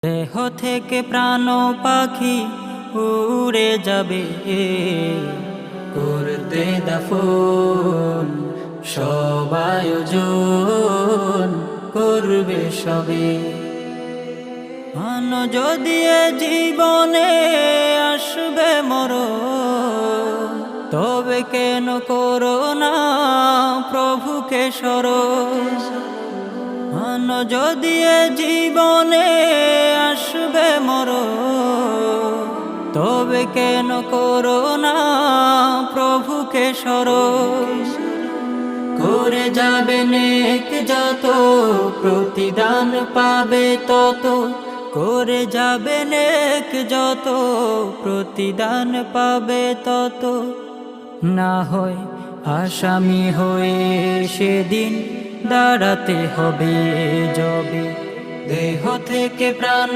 দেহ থেকে প্রাণ পাখি উড়ে যাবে, করতে দাফন সব আয়োজন করবে সবে। যদি এ জীবনে আসবে মরণ, তবে কেন করো না প্রভুকে স্মরণ। যদি এ জীবনে আসবে মরণ, তবে কেন করো না প্রভুকে স্মরণ। করে যাবে নেক যত, প্রতিদান পাবে তত। করে যাবে নেক যত, প্রতিদান পাবে তত। না হয় আসামি হয়ে সেদিন দাঁড়াতে হবে যবে। দেহ থেকে প্রাণ